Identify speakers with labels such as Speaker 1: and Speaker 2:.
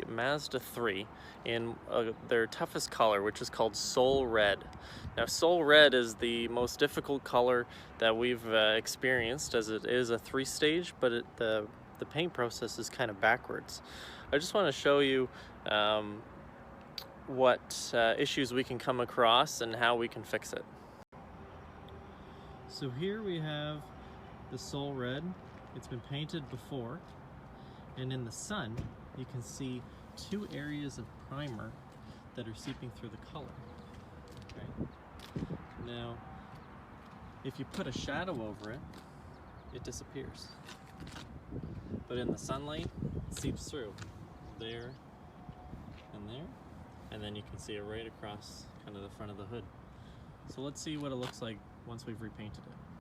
Speaker 1: a Mazda 3 in their toughest color, which is called Soul Red. Now, Soul Red is the most difficult color that we've experienced, as it is a 3-stage, but the paint process is kind of backwards. I just want to show you what issues we can come across and how we can fix it. So here we have the Soul Red. It's been painted before, and in the sun you can see 2 areas of primer that are seeping through the color. Okay. Now, if you put a shadow over it, it disappears. But in the sunlight, it seeps through there and there, and then you can see it right across kind of the front of the hood. So let's see what it looks like once we've repainted it.